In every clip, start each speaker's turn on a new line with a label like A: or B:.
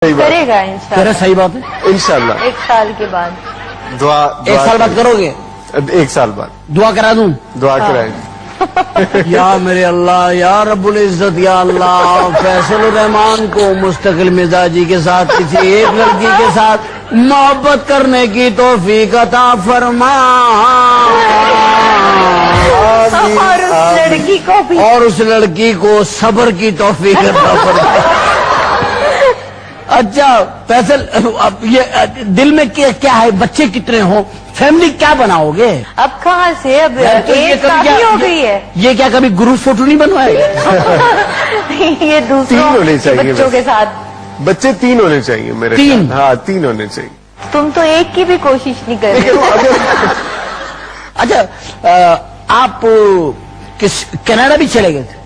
A: करेगा इंशाल्लाह।
B: सही बात है।
C: इंशाल्लाह
A: 1 साल के बाद
C: दुआ
B: 1 साल बाद करोगे?
C: 1 साल बाद
B: दुआ करा दूं?
C: दुआ कराएं।
B: या मेरे अल्लाह, या रब्बुल इज्जत, या अल्लाह, फैसल रहमान को मुस्तकिल मिजाजी के साथ किसी एक लड़की के साथ मोहब्बत करने की तौफीक अता फरमा, और उस लड़की को सब्र की तौफीक अता फरमा। अच्छा फैसल, अब ये दिल में क्या है? बच्चे कितने हो? फैमिली क्या बनाओगे?
A: अब कहाँ से? अब एक शादी हो गई है।
B: ये क्या कभी ग्रुप फोटो नहीं बनवाएगा?
A: ये दूसरों
C: 3 होने चाहिए
A: बच्चों
C: बस।
A: के साथ।
C: बच्चे 3 होने चाहिए मेरे
B: 3?
C: ख्याल। हाँ 3 होने चाहिए।
A: तुम तो एक की भी कोशिश नहीं कर रहे।
B: अच्छा आप किस कनाडा भी चले गए थे?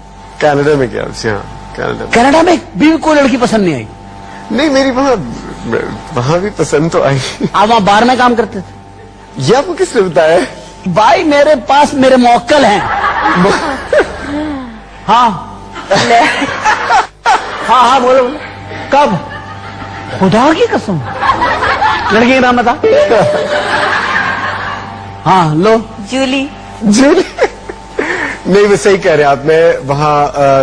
C: कनाडा में क्या? हाँ कनाडा में।
B: कनाडा में भी कोई लड़की पसंद नहीं आई?
C: नहीं मेरी वहाँ भी पसंद तो आई।
B: आप वहाँ बार में काम करते थे?
C: ये आपको किसने बताया?
B: भाई मेरे पास मेरे मौक्कल हैं। हाँ हाँ हाँ बोलो बोलो। कब? खुदा की कसम। लड़की का नाम बता। हाँ लो।
A: जूली।
C: जूली नहीं वो सही कह रहे हैं आप। मैं वहाँ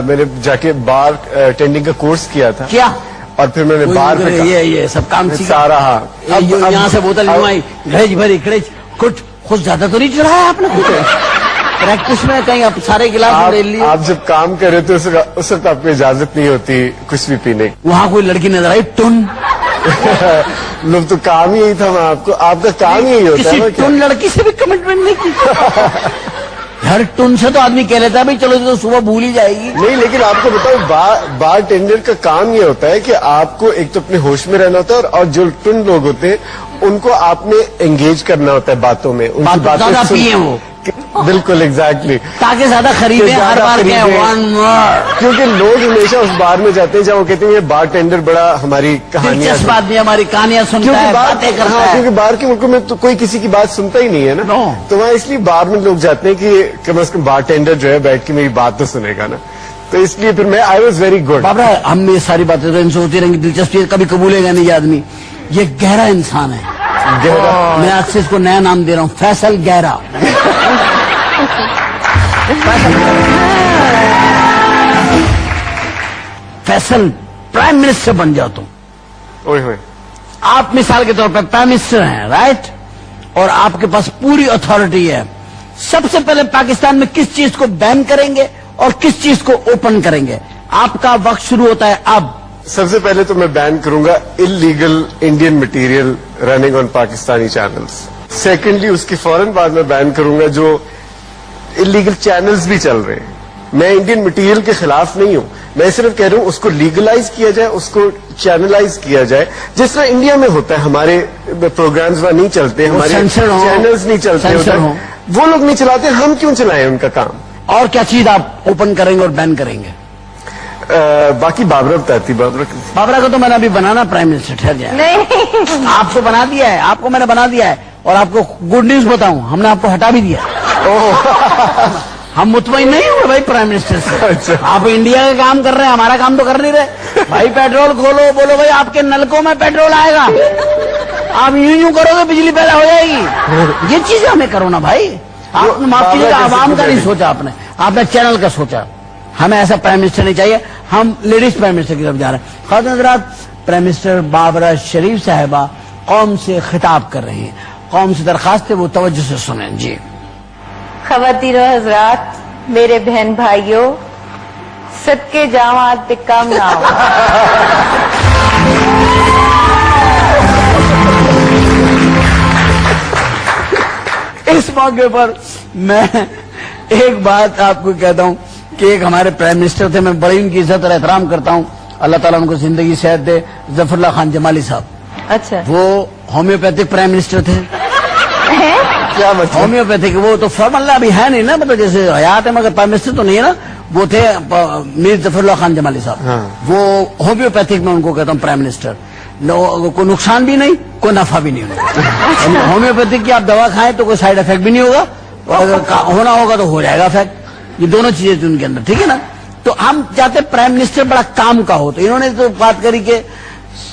C: मैंने जाके बार टेंडिंग का कोर्स किया था।
B: क्या?
C: और फिर मैंने बार पे
B: ये सब काम सीखा
C: सारा। हाँ
B: यहाँ से बोतल नुआई, घड़ेज भरी, घड़ेज खुद ज्यादा तो नहीं चढ़ाया आपने? प्रैक्टिस में कहीं आप सारे गिलास ले लिए?
C: आप जब काम कर रहे थे उस वक्त आपको इजाजत नहीं होती कुछ भी पीने की।
B: वहाँ कोई लड़की नजर आई टुन?
C: लोग तो काम ही यही था वहाँ। आपका काम ही यही होता है।
B: किसी टुन लड़की से भी कमिटमेंट नहीं की? हर टुन से तो आदमी कह लेता है भाई चलो तो सुबह भूल ही जाएगी।
C: नहीं लेकिन आपको बताओ बार टेंडर का काम ये होता है कि आपको एक तो अपने होश में रहना होता है और जो टुन लोग होते हैं उनको आपने एंगेज करना होता है बातों में। उनकी बातें
B: ज्यादा पिए वो।
C: बिल्कुल एग्जैक्टली।
B: ताकि ज्यादा खरीदे हर बार के वन मोर।
C: क्योंकि लोग हमेशा उस बार में जाते हैं जहाँ वो कहते हैं ये बार टेंडर बड़ा हमारी कहानियां
B: दिलचस्प आदमी हमारी कहानियां सुनता है, बातें करता है।
C: क्योंकि बाहर के मुल्कों में तो कोई किसी की बात सुनता ही नहीं है ना। तो वहाँ इसलिए बार में लोग जाते हैं कि कम से कम बार टेंडर जो है बैठ के मेरी बात तो सुनेगा ना। तो इसलिए फिर मैं I was very good.
B: Babra हम ये सारी बातें तो इनसे होती रहेंगी, दिलचस्पी कभी कबूलेगा नहीं ये आदमी। ये गहरा इंसान है।
C: गहरा।
B: मैं आज से इसको नया नाम दे रहा हूँ, फैसल गहरा। फैसल प्राइम मिनिस्टर बन जाओ तुम।
C: ओए होए।
B: आप मिसाल के तौर पर प्राइम मिनिस्टर हैं, राइट? और आपके पास पूरी अथॉरिटी है। सबसे पहले पाकिस्तान में किस चीज को बैन करेंगे और किस चीज को ओपन करेंगे? आपका वक्त शुरू होता है अब।
C: सबसे पहले तो मैं बैन करूंगा illegal Indian material running on Pakistani channels. Secondly उसके फौरन बाद मैं बैन करूंगा जो इलीगल चैनल्स भी चल रहे हैं। मैं इंडियन मटेरियल के खिलाफ नहीं हूं, मैं सिर्फ कह रहा हूं उसको लीगलाइज किया जाए, उसको चैनलाइज किया जाए जिस तरह इंडिया में होता है। हमारे प्रोग्राम्स वहां नहीं चलते, हमारे चैनल्स नहीं चलते, वो लोग नहीं चलाते, हम क्यों चलाएं उनका काम?
B: और क्या चीज आप ओपन करेंगे और बैन करेंगे?
C: बाकी बाबरा बताती।
B: बाबरा को तो मैंने अभी बनाना प्राइम मिनिस्टर, ठहर जाए।
A: नहीं
B: आपको बना दिया है, आपको मैंने बना दिया है। और आपको गुड न्यूज बताऊं, हमने आपको हटा भी दिया। हम मुतमईन नहीं हुए भाई प्राइम मिनिस्टर से।
C: अच्छा।
B: आप इंडिया का काम कर रहे हैं, हमारा काम तो कर नहीं रहे भाई। पेट्रोल खोलो, बोलो भाई आपके नलकों में पेट्रोल आएगा, आप यूं करोगे बिजली पैदा हो जाएगी। ये चीजें हमें करो ना भाई। आपने माफ कीजिएगा, आवाम का नहीं सोचा आपने चैनल का सोचा। हमें ऐसा प्राइम मिनिस्टर नहीं चाहिए, हम लेडीज प्राइम मिनिस्टर की तरफ जा रहे हैं। खातिन हज़रात, प्राइम मिनिस्टर बाबरा शरीफ साहिबा कौम से खिताब कर रही हैं। कौम से दरखास्त है वो तवज्जो से सुने जी।
A: खवातीनो हजरात, मेरे बहन भाइयों, सदके जावा तिक्का मनाओ।
B: इस मौके पर मैं एक बात आपको कहता हूं कि एक हमारे प्राइम मिनिस्टर थे, मैं बड़ी उनकी इज्जत और एहतराम करता हूं, अल्लाह ताला उनको जिंदगी सेहत दे, जफरुल्लाह खान जमाली साहब।
A: अच्छा,
B: वो होम्योपैथिक प्राइम मिनिस्टर थे।
C: क्या मतलब?
B: होम्योपैथिक, वो तो फॉर्मूला अभी है नहीं ना, मतलब जैसे हयात है मगर प्राइम मिनिस्टर तो नहीं है ना। वो थे मीर जफरुल्लाह खान जमाली साहब।
C: हाँ।
B: वो होम्योपैथिक में उनको कहता हूँ प्राइम मिनिस्टर। कोई नुकसान भी नहीं, कोई नफा भी नहीं होगा। होम्योपैथिक की आप दवा खाएं तो कोई साइड इफेक्ट भी नहीं होगा, और अगर होना होगा तो हो जाएगा इफेक्ट। ये दोनों चीजें उनके अंदर, ठीक है ना। तो हम चाहते प्राइम मिनिस्टर बड़ा काम का हो, तो इन्होंने तो बात करी कि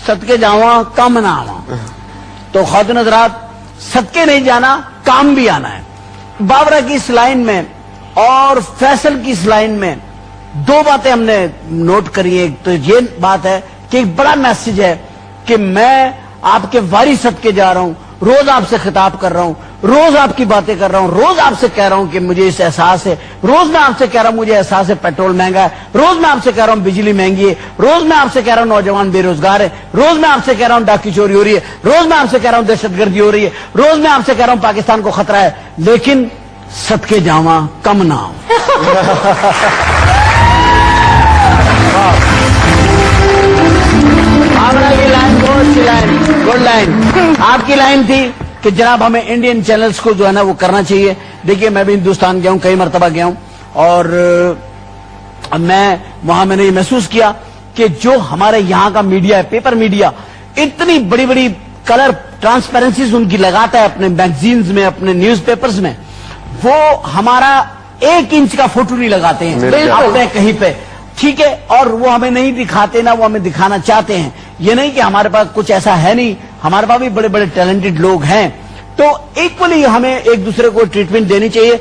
B: सदके जावा काम ना आवा। तो खातून हज़रात, सदके नहीं जाना, काम भी आना है। बाबरा की इस लाइन में और फैसल की इस लाइन में दो बातें हमने नोट करी। एक तो ये बात है कि एक बड़ा मैसेज है कि मैं आपके वारिस सदके जा रहा हूं, रोज आपसे खिताब कर रहा हूं, रोज आपकी बातें कर रहा हूं, रोज आपसे कह रहा हूं कि मुझे इस एहसास है, रोज मैं आपसे कह रहा हूं मुझे एहसास है पेट्रोल महंगा है, रोज मैं आपसे कह रहा हूं बिजली महंगी है, रोज मैं आपसे कह रहा हूं नौजवान बेरोजगार है, रोज मैं आपसे कह रहा हूं डाकी चोरी हो रही है, रोज मैं आपसे कह रहा हूं दहशतगर्दी हो रही है, रोज मैं आपसे कह रहा हूं पाकिस्तान को खतरा है, लेकिन सदके जावा कम ना हो। बाबरा की लाइन बहुत अच्छी लाइन, गुड लाइन। आपकी लाइन थी कि जनाब हमें इंडियन चैनल्स को जो है ना वो करना चाहिए। देखिए मैं भी हिंदुस्तान गया हूं, कई मरतबा गया हूं, और मैं वहां मैंने ये महसूस किया कि जो हमारे यहाँ का मीडिया है, पेपर मीडिया, इतनी बड़ी बड़ी कलर ट्रांसपेरेंसीज उनकी लगाता है अपने मैगजीन्स में, अपने न्यूज़पेपर्स में, वो हमारा 1 इंच का फोटो नहीं लगाते हैं अपने कहीं पे, ठीक है। और वो हमें नहीं दिखाते ना वो हमें दिखाना चाहते हैं। ये नहीं कि हमारे पास कुछ ऐसा है नहीं, हमारे पास भी बड़े बड़े टैलेंटेड लोग हैं। तो इक्वली हमें एक दूसरे को ट्रीटमेंट देनी चाहिए,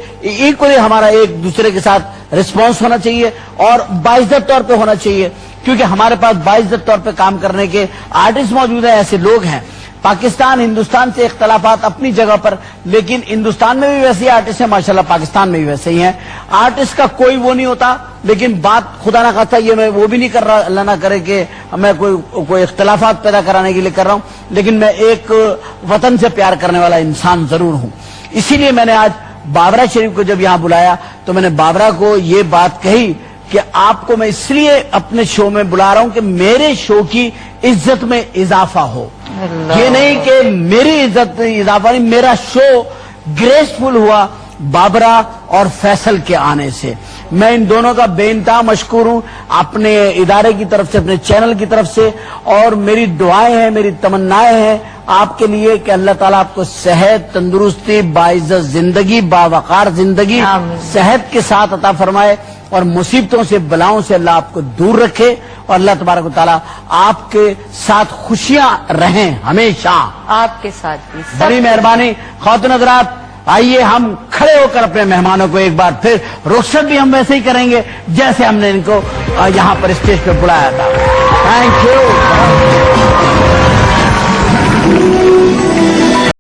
B: इक्वली हमारा एक दूसरे के साथ रिस्पांस होना चाहिए और बाइज्जत तौर पे होना चाहिए, क्योंकि हमारे पास बाइज्जत तौर पे काम करने के आर्टिस्ट मौजूद हैं, ऐसे लोग हैं। पाकिस्तान हिंदुस्तान से इख्तलाफात अपनी जगह पर, लेकिन हिंदुस्तान में भी वैसे ही आर्टिस्ट हैं माशाल्लाह, पाकिस्तान में भी वैसे ही हैं। आर्टिस्ट का कोई वो नहीं होता, लेकिन बात खुदा ना खाता ये मैं वो भी नहीं कर रहा, अल्लाह ना करे कि मैं कोई इख्तलाफात पैदा कराने के लिए कर रहा हूं, लेकिन मैं एक वतन से प्यार करने वाला इंसान जरूर हूं। इसीलिए मैंने आज बाबरा शरीफ को जब यहां बुलाया तो मैंने बाबरा को ये बात कही कि आपको मैं इसलिए अपने शो में बुला रहा हूं कि मेरे शो की इज्जत में इजाफा हो। ये नहीं कि मेरी इज्जत में इजाफा नहीं, मेरा शो ग्रेसफुल हुआ बाबरा और फैसल के आने से। मैं इन दोनों का बेइंतहा मशकूर हूं, अपने इदारे की तरफ से, अपने चैनल की तरफ से, और मेरी दुआएं हैं, मेरी तमन्नाएं हैं आपके लिए कि अल्लाह ताला आपको सेहत, तंदुरुस्ती, बाइज्जत जिंदगी, बावकार जिंदगी सेहत के साथ अता फरमाए, और मुसीबतों से, बलाओं से अल्लाह आपको दूर रखे, और अल्लाह तबारक व तआला आपके साथ खुशियां रहें हमेशा।
A: आपके साथ भी
B: बड़ी मेहरबानी। खातून हज़रात, आइए हम खड़े होकर अपने मेहमानों को एक बार फिर रुखसत भी हम वैसे ही करेंगे जैसे हमने इनको यहाँ पर स्टेज पे बुलाया था। Thank you.